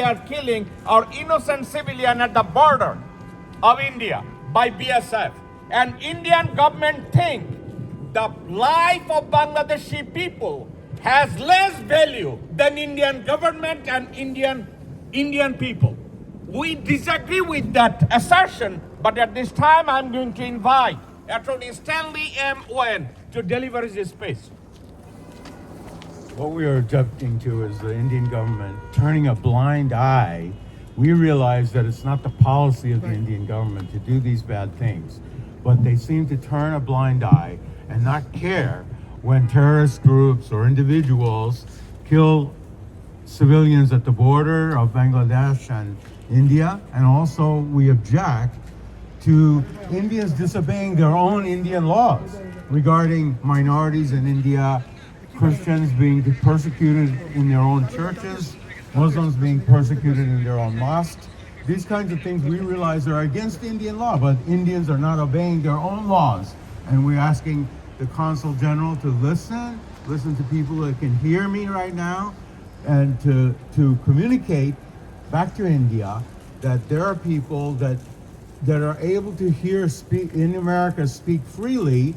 They are killing our innocent civilian at the border of India by BSF. And Indian government think the life of Bangladeshi people has less value than Indian government and Indian people. We disagree with that assertion, but at this time I'm going to invite Attorney Stanley M. Owen to deliver his speech. What we are objecting to is the Indian government turning a blind eye. We realize that it's not the policy of the Indian government to do these bad things, but they seem to turn a blind eye and not care when terrorist groups or individuals kill civilians at the border of Bangladesh and India. And also we object to Indians disobeying their own Indian laws regarding minorities in India, Christians being persecuted in their own churches, Muslims being persecuted in their own mosques. These kinds of things we realize are against Indian law, but Indians are not obeying their own laws. And we're asking the Consul General to listen to people that can hear me right now, and to communicate back to India that there are people that are able to speak in America, speak freely,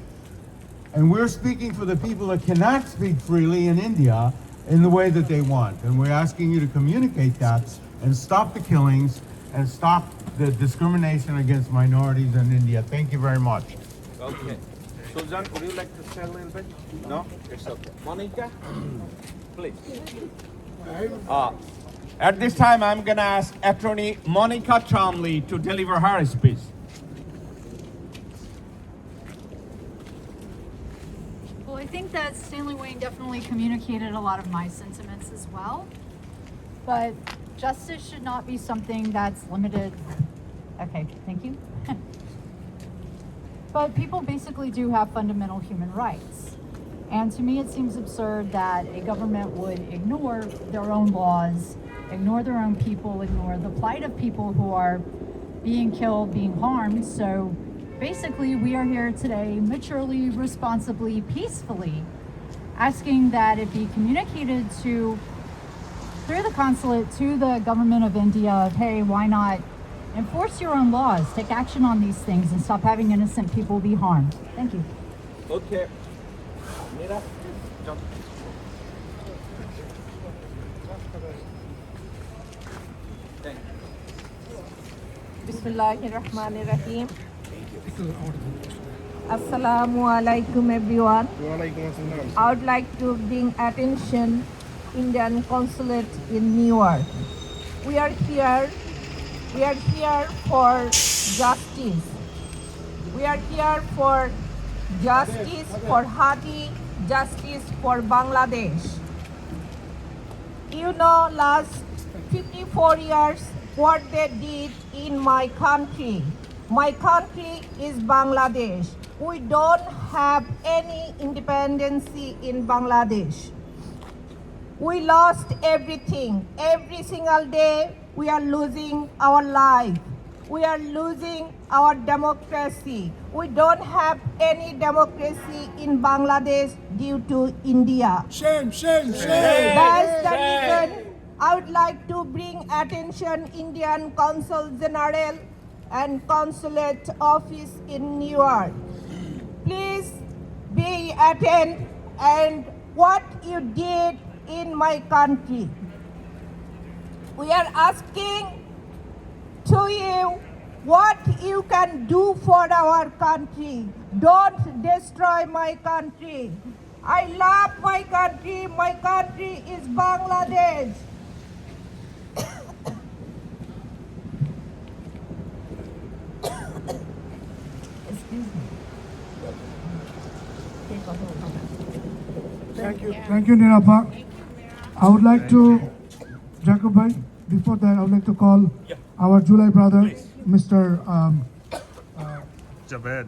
and we're speaking for the people that cannot speak freely in India in the way that they want. And we're asking you to communicate that and stop the killings and stop the discrimination against minorities in India. Thank you very much. Okay. Susan, would you like to say a little bit? No? It's okay. Monica? Please. At this time, I'm going to ask Attorney Monica Chomley to deliver her speech. Well, I think that Stanley Wayne definitely communicated a lot of my sentiments as well. But justice should not be something that's limited. Okay, thank you. But people basically do have fundamental human rights. And to me, it seems absurd that a government would ignore their own laws, ignore their own people, ignore the plight of people who are being killed, being harmed. So basically, we are here today maturely, responsibly, peacefully, asking that it be communicated through the consulate to the government of India of, hey, why not enforce your own laws, take action on these things, and stop having innocent people be harmed. Thank you. Okay. Mira, jump. Thank you. Bismillahirrahmanirrahim. Assalamu alaikum everyone. I would like to bring attention Indian consulate in New York. We are here for justice. We are here for justice for Hadi, justice for Bangladesh. You know, last 54 years what they did in my country. My country is Bangladesh. We don't have any independence in Bangladesh. We lost everything. Every single day we are losing our life. We are losing our democracy. We don't have any democracy in Bangladesh due to India. Shame. That's the reason I would like to bring attention Indian Consul General and Consulate Office in New York. Please be attentive and what you did in my country. We are asking to you what you can do for our country. Don't destroy my country. I love my country. My country is Bangladesh. Excuse me. Thank you, Nirapa. I would like to, Jacob bhai, before that, I would like to call our July brother, Mr. Javed.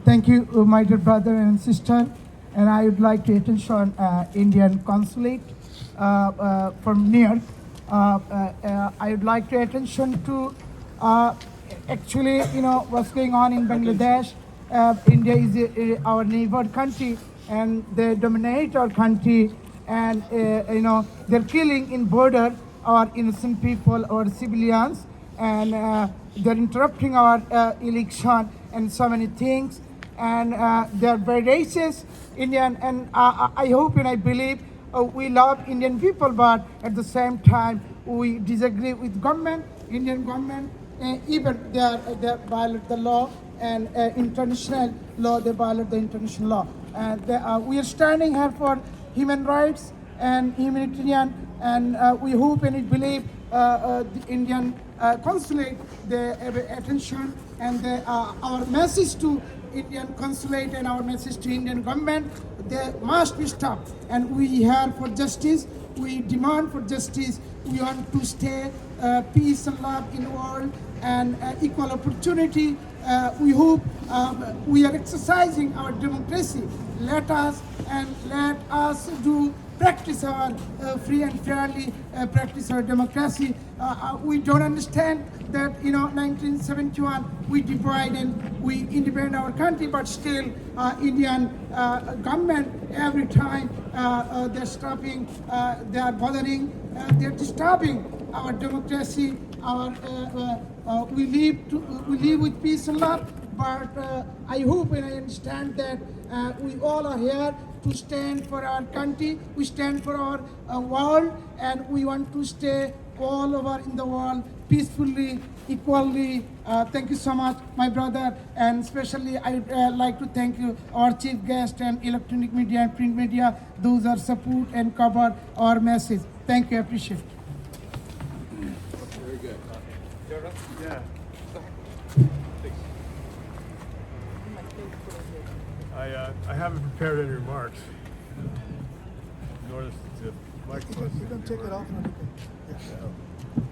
Thank you, my dear brother and sister. And I would like to attention Indian consulate from New York. I would like to attention to actually, what's going on in Bangladesh. India is our neighbor country, and they dominate our country. and they're killing in border our innocent people or civilians, and they're interrupting our election and so many things, and they're very racist Indian, and I hope and I believe we love Indian people, but at the same time we disagree with government, Indian government, even they violate the law and international law, they violate the international law. And we are standing here for human rights and humanitarian, and we hope and we believe the Indian consulate, they have attention, and our message to Indian consulate and our message to Indian government, they must be stopped. And we here for justice, we demand for justice, we want to stay peace and love in the world and equal opportunity. We hope we are exercising our democracy. Let us do practice our free and fairly practice our democracy. We don't understand that 1971 we divide and we independent our country, but still Indian government every time they're stopping, they are bothering, they're disturbing our democracy. Our we live with peace and love. But I hope and I understand that we all are here to stand for our country, we stand for our world, and we want to stay all over in the world peacefully, equally. Thank you so much, my brother, and especially I'd like to thank you, our chief guest and electronic media and print media, those are support and cover our message. Thank you, I appreciate it. I haven't prepared any remarks. Nor the microphone. You can take it off.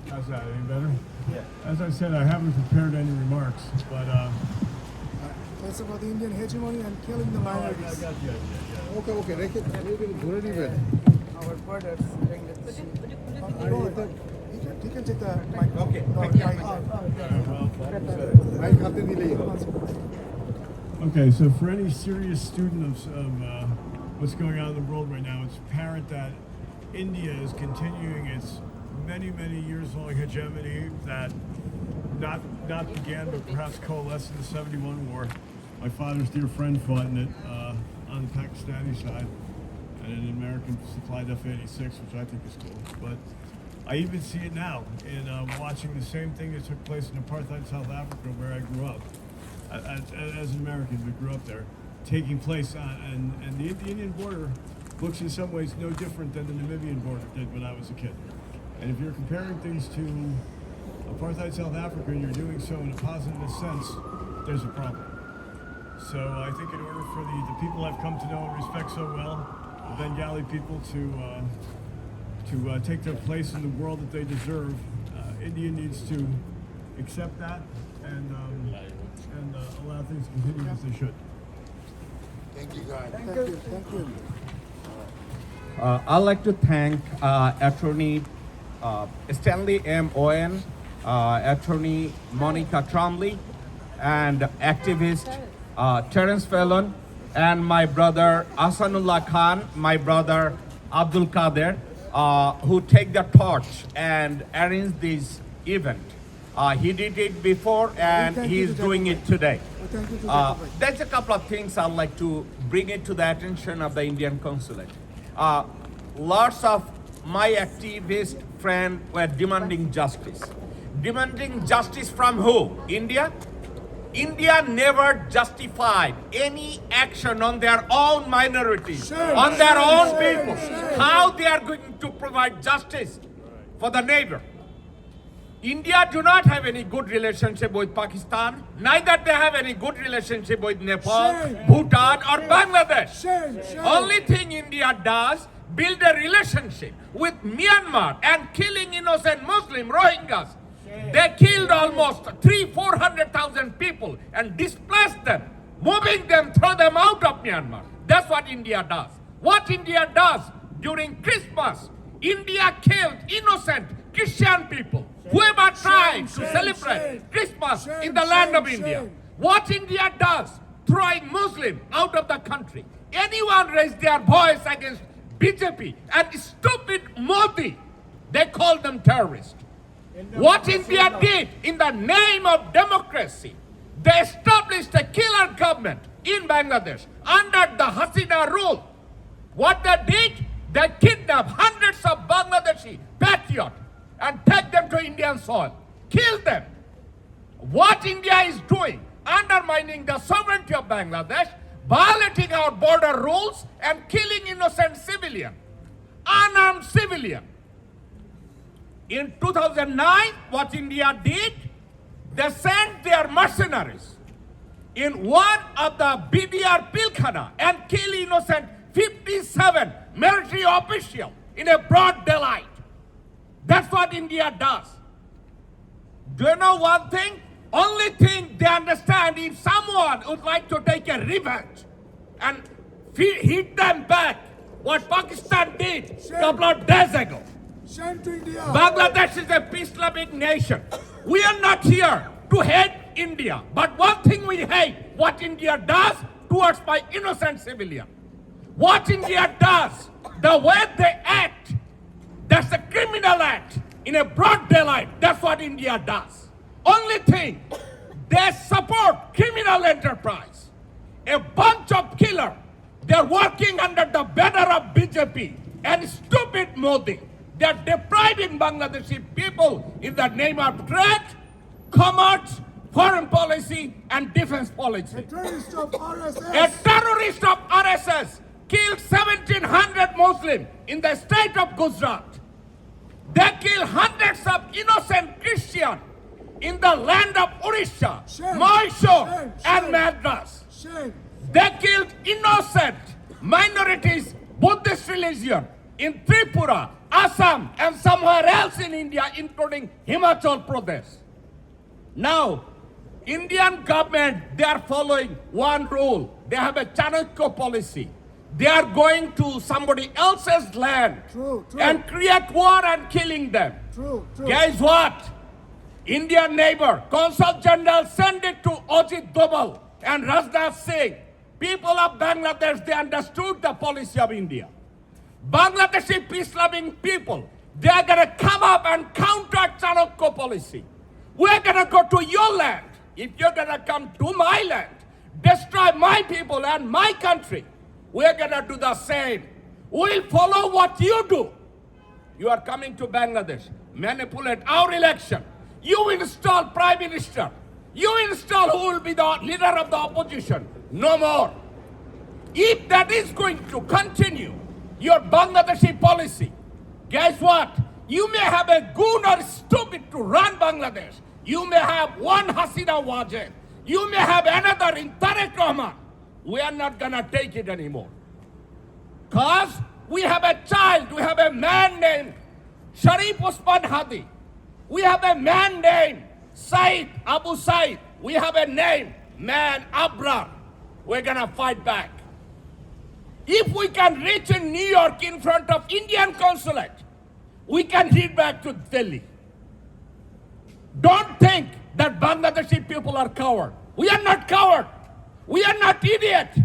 How's that? Any better? Yeah. As I said, I haven't prepared any remarks, but That's about the Indian hegemony and killing the I minorities. got the idea. Yeah. ওকে ওকে রেখে ধরে নেবেন Our borders. He can take the mic. Okay. No, All right, well, mic হাতে নিলেই হবে okay, so for any serious student of what's going on in the world right now, it's apparent that India is continuing its many years-long hegemony that not began but perhaps coalesced in the 71 war. My father's dear friend fought in it on the Pakistani side, and an American supplied F-86, which I think is cool. But I even see it now in watching the same thing that took place in apartheid South Africa, where I grew up. As an American, we grew up there, taking place and the Indian border looks in some ways no different than the Namibian border did when I was a kid. And if you're comparing things to apartheid South Africa and you're doing so in a positive sense, there's a problem. So I think in order for the people I've come to know and respect so well, the Bengali people to take their place in the world that they deserve, India needs to accept that and allow things to continue as they should. Thank you guys Thank you. I'd like to thank Attorney Stanley M. Owen, Attorney Monica Trombley, and activist Terence Fallon, and my brother Asanullah Khan, my brother Abdul Kader, who take the torch and arrange this event. He did it before and thank he you is to doing it today. Thank you to There's a couple of things I'd like to bring it to the attention of the Indian consulate. Lots of my activist friends were demanding justice. Demanding justice from who? India? India never justified any action on their own minorities, on their own people. How they are going to provide justice for the neighbor? India do not have any good relationship with Pakistan, neither they have any good relationship with Nepal, Bhutan or Bangladesh. Only thing India does, build a relationship with Myanmar and killing innocent Muslim Rohingyas. They killed almost 400,000 people and displaced them, moving them, throw them out of Myanmar. That's what India does. What India does during Christmas, India killed innocent Christian people. Whoever tried to celebrate Christmas in the land of India. What India does, throwing Muslim out of the country. Anyone raise their voice against BJP and stupid Modi, they call them terrorists. What India did in the name of democracy, they established a killer government in Bangladesh under the Hasina rule. What they did, they kidnapped hundreds of Bangladeshi patriots and take them to Indian soil, kill them. What India is doing, undermining the sovereignty of Bangladesh, violating our border rules and killing innocent civilian, unarmed civilian. In 2009, what India did, they sent their mercenaries in one of the BDR Pilkhana and kill innocent 57 military officials in a broad daylight. That's what India does. Do you know one thing? Only thing they understand, if someone would like to take a revenge and hit them back, what Pakistan did a couple of days ago. Shame to India. Bangladesh is a peace-loving nation. We are not here to hate India. But one thing we hate, what India does towards my innocent civilian. What India does, the way they act, that's a criminal act in a broad daylight. That's what India does. Only thing, they support criminal enterprise. A bunch of killers. They're working under the banner of BJP and stupid Modi. They're depriving Bangladeshi people in the name of trade, commerce, foreign policy, and defense policy. Terrorist of RSS. A terrorist of RSS killed 1,700 Muslims in the state of Gujarat. They killed hundreds of innocent Christians in the land of Orissa, Shame. Mysore, Shame. and Shame. Madras. Shame. They killed innocent minorities, Buddhist religion, in Tripura, Assam, and somewhere else in India, including Himachal Pradesh. Now, Indian government, they are following one rule. They have a Chanakya policy. They are going to somebody else's land True, true. and create war and killing them. True, true. Guess what? Indian neighbor, Consul General sent it to Ajit Doval and Rajnath Singh. People of Bangladesh, they understood the policy of India. Bangladeshi peace-loving people, they are going to come up and counter Chanakya policy. We're going to go to your land. If you're going to come to my land, destroy my people and my country, we're going to do the same. We'll follow what you do. You are coming to Bangladesh, manipulate our election. You install prime minister. You install who will be the leader of the opposition. No more. If that is going to continue, your Bangladeshi policy, guess what? You may have a goon or stupid to run Bangladesh. You may have one Hasina Wajed. You may have another in Tariq Rahman. We are not going to take it anymore. Because we have a child, we have a man named Sharif Usman Hadi. We have a man named Said Abu Said. We have a name, man Abrar. We're going to fight back. If we can reach in New York in front of Indian consulate, we can head back to Delhi. Don't think that Bangladeshi people are coward. We are not coward. We are not idiot.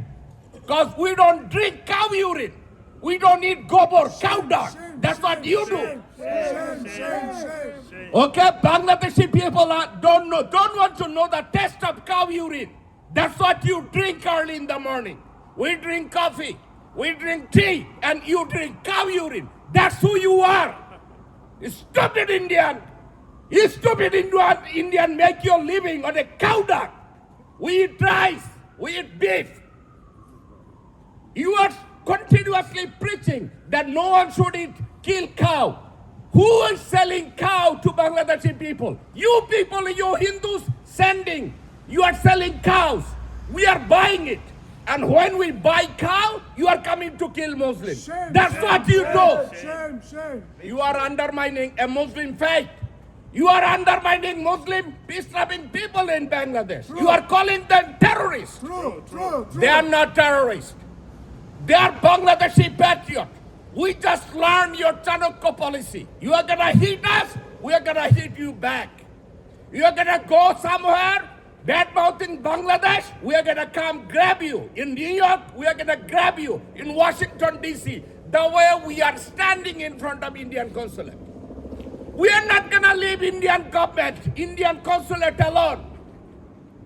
Because we don't drink cow urine. We don't eat gobor, cow dung. That's what you do. Shame, shame, shame. Okay, Bangladeshi people don't want to know the taste of cow urine. That's what you drink early in the morning. We drink coffee, we drink tea, and you drink cow urine. That's who you are. You stupid Indian. You stupid Indian make your living on a cow dung. We eat rice, we eat beef. You are continuously preaching that no one should kill cow. Who is selling cow to Bangladeshi people? You people, you Hindus sending. You are selling cows. We are buying it. And when we buy cow, you are coming to kill Muslims. Shame, That's shame, what you shame, do. Shame, shame. You are undermining a Muslim faith. You are undermining Muslim peace-loving people in Bangladesh. You are calling them terrorists. True, true, true. They are not terrorists. They are Bangladeshi patriots. We just learned your Chanakya policy. You are gonna hit us, we are gonna hit you back. You are gonna go somewhere, bad-mouthing Bangladesh, we are gonna come grab you. In New York, we are gonna grab you. In Washington, D.C., the way we are standing in front of Indian consulate. We are not gonna leave Indian government, Indian consulate alone.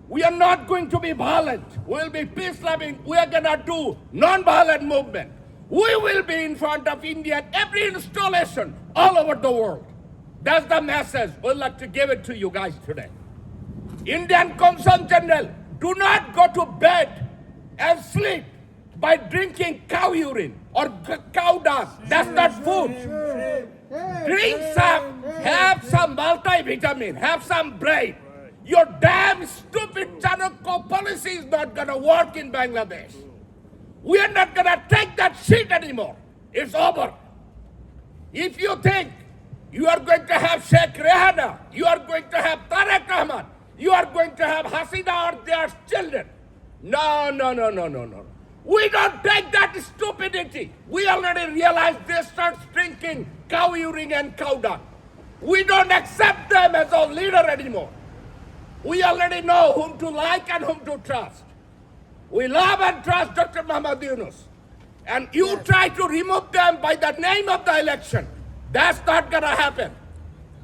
We are not going to be violent. We'll be peace-loving. We are gonna do non-violent movement. We will be in front of India at every installation all over the world. That's the message we'd like to give it to you guys today. Indian Consul General, do not go to bed and sleep by drinking cow urine or cow dung. That's not food. Drink some, have some multivitamin, have some brain. Your damn stupid Chanukko policy is not gonna work in Bangladesh. We are not gonna take that shit anymore. It's over. If you think you are going to have Sheikh Rehana, you are going to have Tariq Rahman, you are going to have Hasina or their children. No. We don't take that stupidity. We already realized they start drinking cow urine and cow dung. We don't accept them as our leader anymore. We already know whom to like and whom to trust. We love and trust Dr. Muhammad Yunus. And you try to remove them by the name of the election. That's not gonna happen.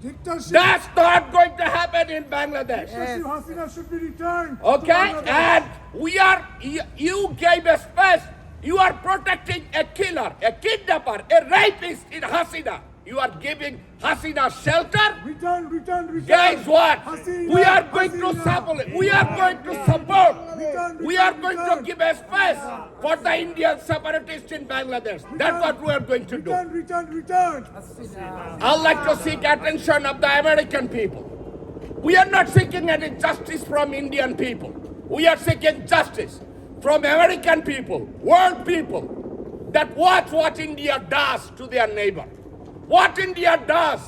Dictatorship. That's not going to happen in Bangladesh. Dictatorship Hasina should be returned. to Okay? Bangladesh. And you gave a space. You are protecting a killer, a kidnapper, a rapist in Hasina. You are giving Hasina shelter. Return. Guys, what? Hasina, We are going to Hasina. support. We are going to support. Return, We are return, going to return. give a space for the Indian separatists in Bangladesh. That's what we are going to do. Return. I'd like to seek attention of the American people. We are not seeking any justice from Indian people. We are seeking justice from American people, world people, that watch what India does to their neighbor. What India does,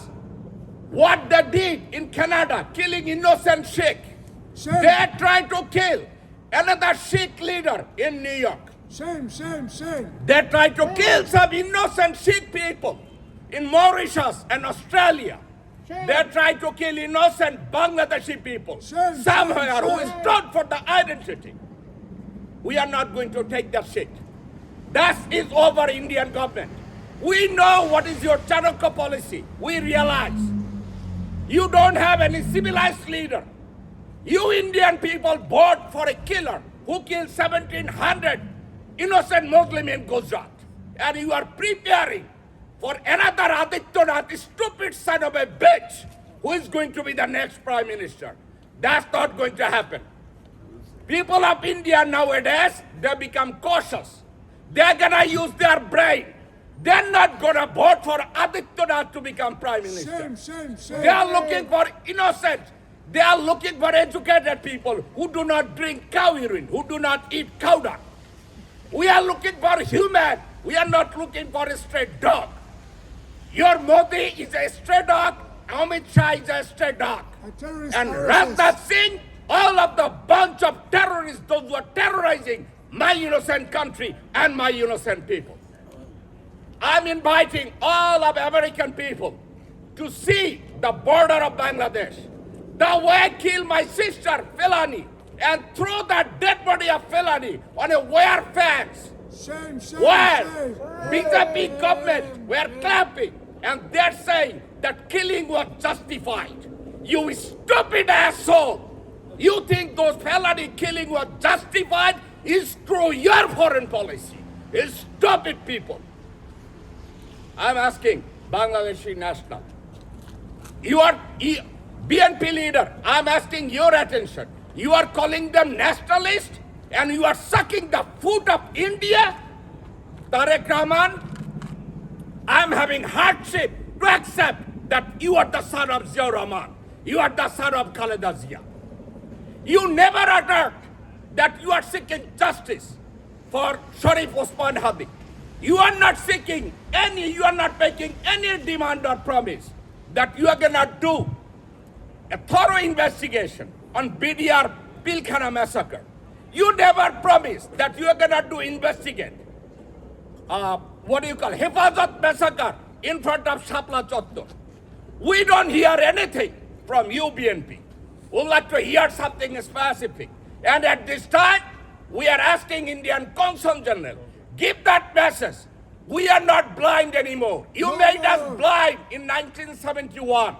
what they did in Canada, killing innocent Sikh. Shame. They are trying to kill another Sikh leader in New York. Shame. They try to kill some innocent Sikh people in Mauritius and Australia. They try to kill innocent Bangladeshi people Shame, somewhere shame, who shame. stood for the identity. We are not going to take that shit. That is over, Indian government. We know what is your Chanukka policy. We realize you don't have any civilized leader. You Indian people vote for a killer who killed 1,700 innocent Muslims in Gujarat. And you are preparing for another Adityanath, stupid son of a bitch, who is going to be the next prime minister. That's not going to happen. People of India nowadays, they become cautious. They're gonna use their brain. They're not gonna vote for Adityanath to become prime minister. Shame. They are looking for innocent. They are looking for educated people who do not drink cow urine, who do not eat cow dung. We are looking for human. We are not looking for a stray dog. Your Modi is a stray dog. Amit Shah is a stray dog. A terrorist. And Rajnath Singh, all of the bunch of terrorists, those who are terrorizing my innocent country and my innocent people. I'm inviting all of American people to see the border of Bangladesh. The way kill my sister, Filani, and throw that dead body of Filani on a wire fence. Shame. Where BJP government were clapping and they're saying that killing was justified. You stupid asshole! You think those felony killing was justified? Is through your foreign policy. It's stupid people. I'm asking Bangladeshi national. You are BNP leader. I'm asking your attention. You are calling them nationalist and you are sucking the foot of India. Tariq Rahman, I'm having hardship to accept that you are the son of Ziaur Rahman. You are the son of Khaleda Zia. You never uttered that you are seeking justice for Sharif Osman Hadi. You are not seeking any, you are not making any demand or promise that you are gonna do a thorough investigation on BDR Pilkhana massacre. You never promised that you are gonna investigate Hifazat massacre in front of Shapla Chottor. We don't hear anything from you, BNP. We'd like to hear something specific. And at this time, we are asking Indian Consul General, give that message We are not blind anymore. You No made us more. blind in 1971.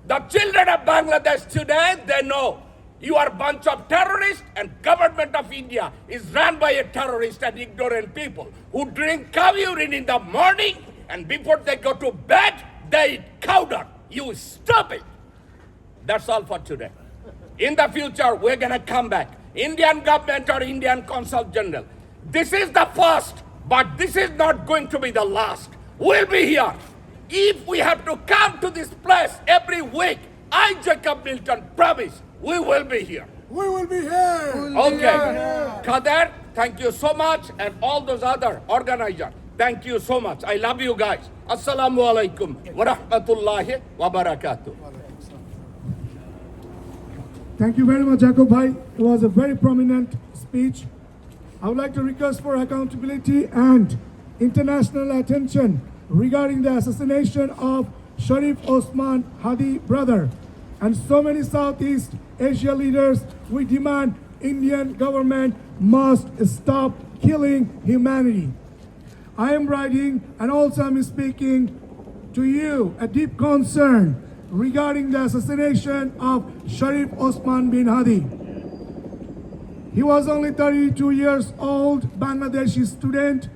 The children of Bangladesh today, they know you are a bunch of terrorists, and government of India is run by a terrorist and ignorant people who drink cow urine in the morning, and before they go to bed, they eat cow dung. You stop it. That's all for today. In the future, we're gonna come back. Indian government or Indian Consul General. This is the first, but this is not going to be the last. We'll be here. If we have to come to this place every week, I, Jacob Milton, promise we will be here. We will be here. Okay. Kader, thank you so much, and all those other organizers, thank you so much. I love you guys. Assalamu alaikum wa rahmatullahi wa barakatuh. Thank you very much, Jacob Bhai. It was a very prominent speech. I would like to request for accountability and international attention regarding the assassination of Sharif Osman Hadi brother and so many Southeast Asia leaders. We demand Indian government must stop killing humanity. I am writing and also I'm speaking to you a deep concern regarding the assassination of Sharif Osman bin Hadi. He was only 32 years old, Bangladeshi student.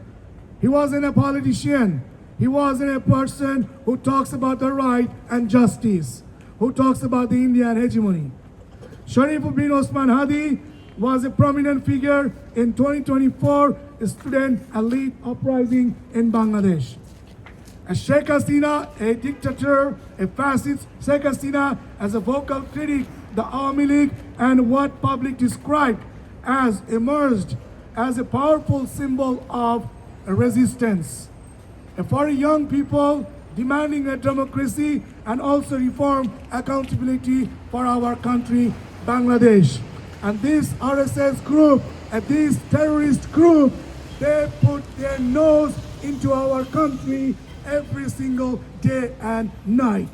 He wasn't a politician. He wasn't a person who talks about the right and justice, who talks about the Indian hegemony. Sharif bin Osman Hadi was a prominent figure in 2024 student elite uprising in Bangladesh. A Sheikh Hasina, a dictator, a fascist Sheikh Hasina, as a vocal critic, the Awami League and what public described as emerged as a powerful symbol of resistance. For young people demanding a democracy and also reform accountability for our country, Bangladesh. And this RSS group, this terrorist group, they put their nose into our country every single day and night.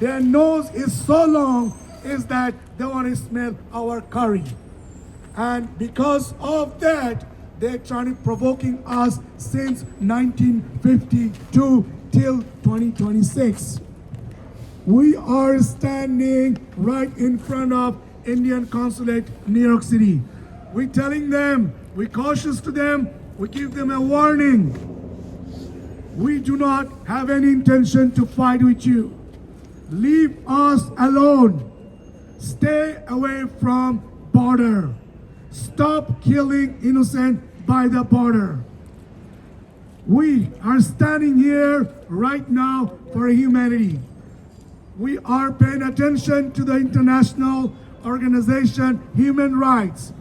Their nose is so long is that they want to smell our curry. And because of that, they're trying to provoking us since 1952 till 2026. We are standing right in front of Indian Consulate, New York City. We're telling them, we're cautious to them, we give them a warning. We do not have any intention to fight with you. Leave us alone. Stay away from border. Stop killing innocent by the border. We are standing here right now for humanity. We are paying attention to the international organization, human rights,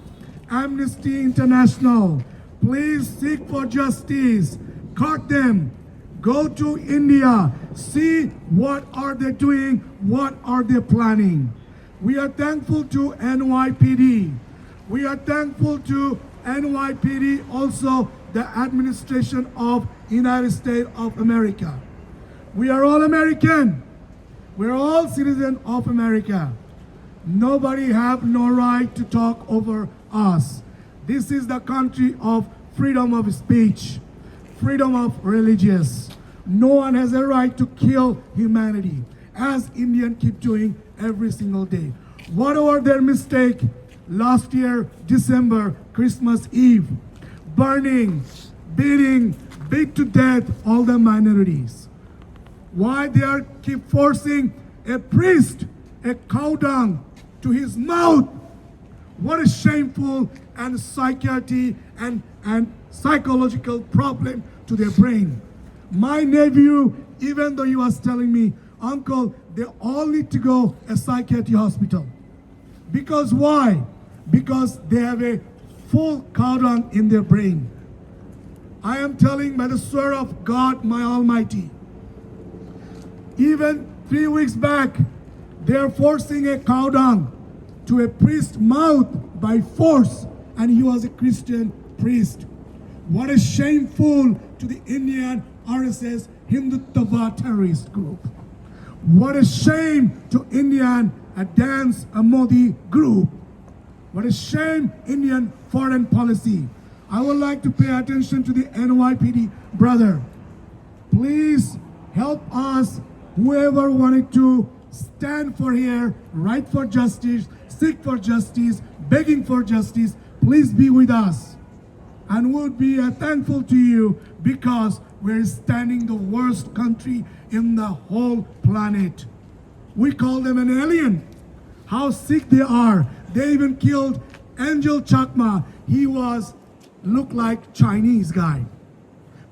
Amnesty International. Please seek for justice. Cut them. Go to India. See what are they doing, what are they planning. We are thankful to NYPD. We are thankful to NYPD, also the administration of United States of America. We are all American. We're all citizens of America. Nobody have no right to talk over us. This is the country of freedom of speech, freedom of religious. No one has a right to kill humanity, as Indians keep doing every single day. Whatever their mistake, last year, December, Christmas Eve, burning, beating, beat to death all the minorities. Why they are keep forcing a priest, a cow dung to his mouth? What a shameful and psychiatry and psychological problem to their brain. My nephew, even though he was telling me, uncle, they all need to go a psychiatry hospital. Because why? Because they have a full cow dung in their brain. I am telling by the sword of God, my Almighty. Even 3 weeks back, they are forcing a cow dung to a priest's mouth by force, and he was a Christian priest. What a shameful to the Indian RSS Hindutva terrorist group. What a shame to Indian dance Modi group. What a shame Indian foreign policy. I would like to pay attention to the NYPD brother. Please help us, whoever wanted to stand for here, right for justice, seek for justice, begging for justice, please be with us. And we'll be thankful to you because we're standing the worst country in the whole planet. We call them an alien. How sick they are. They even killed Angel Chakma. He looked like Chinese guy.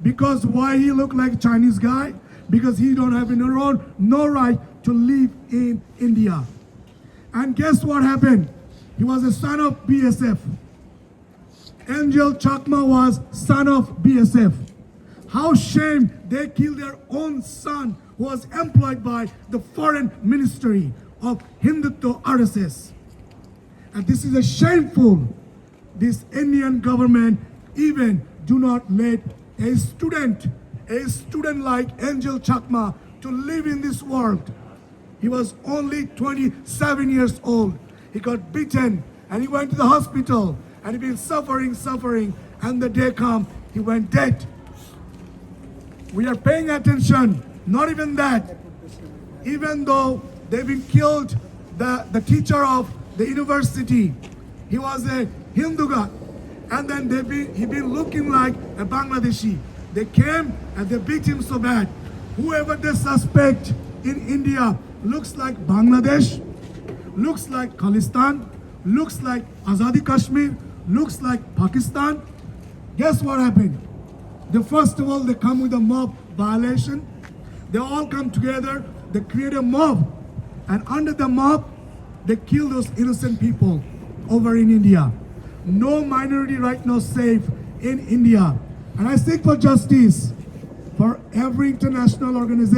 Because why he looked like Chinese guy? Because he don't have no right to live in India. And guess what happened? He was a son of BSF. Angel Chakma was son of BSF. How shame they killed their own son who was employed by the foreign ministry of Hindutva RSS. And this is a shameful. This Indian government even do not let a student like Angel Chakma to live in this world. He was only 27 years old. He got beaten and he went to the hospital and he been suffering, and the day come, he went dead. We are paying attention. Not even that. Even though they've been killed, the teacher of the university, he was a Hindu guy, and then he been looking like a Bangladeshi. They came and they beat him so bad. Whoever they suspect in India looks like Bangladesh, looks like Khalistan, looks like Azadi Kashmir, looks like Pakistan. Guess what happened? First of all, they come with a mob violation. They all come together, they create a mob. And under the mob, they kill those innocent people over in India. No minority right now safe in India. And I seek for justice for every international organization.